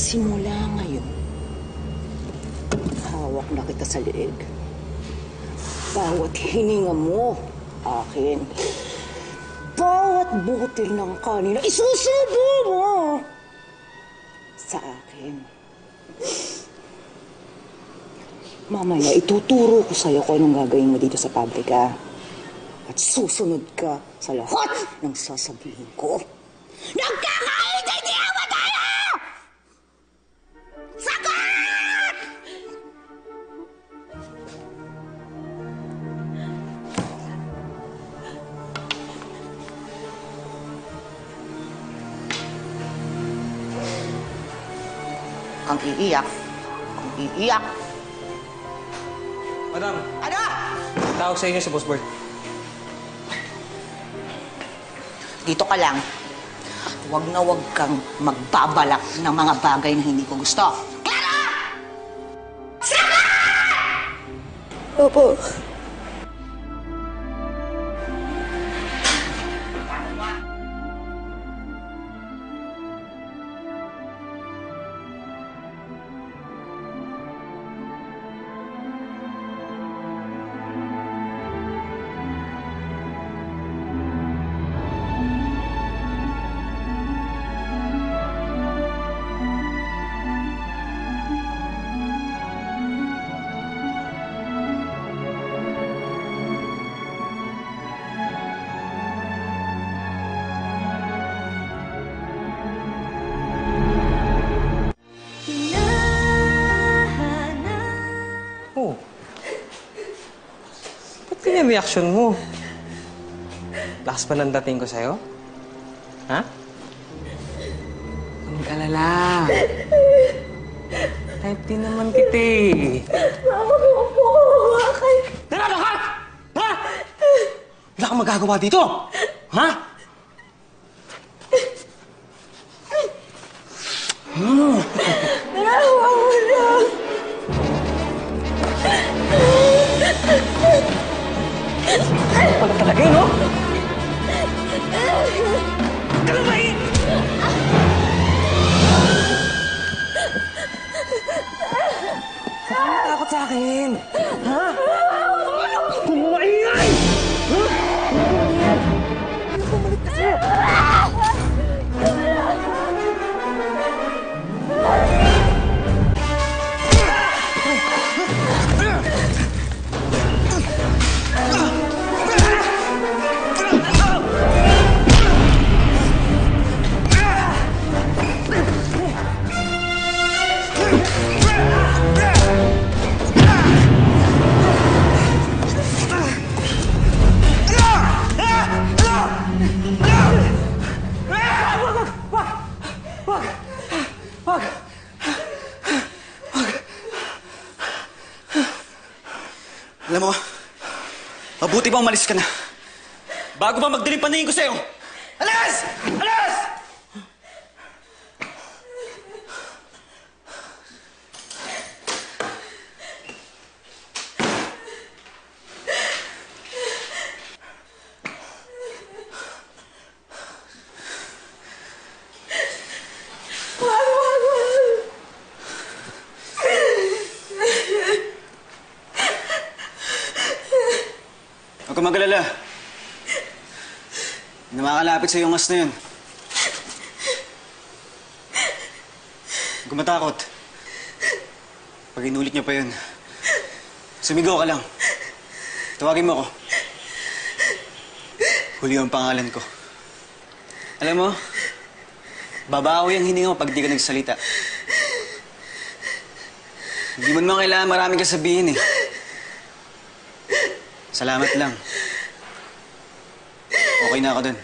Simula ngayon, hawak na kita sa leeg. Bawat hininga mo, akin. Bawat butil ng kanin na isusubo mo sa akin. Mamaya, ituturo ko sa'yo kung anong gagawin mo dito sa pabrika. At susunod ka sa lahat ng sasabihin ko. Nagkakaintindihan mo tayo! Sagot! Kang iiyak. Kung iiyak. Madam! Ano? Tawag sa inyo si Boss Bert. Dito ka lang. Huwag na huwag kang magbabalak ng mga bagay na hindi ko gusto. Clara! Sagot! Opo. Oh. Ba't ganyan reaction mo? Lakas pa ng dating ko sa'yo? Ha? Huwag mag-alala. Type din naman kita eh. Tawag mo po ako. Nanalo ka! Ha? Wala kang magagawa dito! Ha? Narawa mo lang. Ano pala talaga eh, no? Ano ba eh? Saan ka takot sa akin? Ha? Kung maingay! Ha? Ano bumalik kasi? Alam mo, mabuti bang umalis ka na. Bago ba magdilim paningin ko sa'yo? Alas! Alas! Huwag kang mag-alala. Hindi na makakalapit sa iyong ngas na yun. Huwag kang matakot. Pag inulit niya pa yun, sumigaw ka lang. Tawagin mo ako. Julio ang pangalan ko. Alam mo, babawi ang hininga mo pag di ka nagsalita. Hindi mo naman kailangan maraming kasabihin eh. Salamat lang. Okay na ako dun.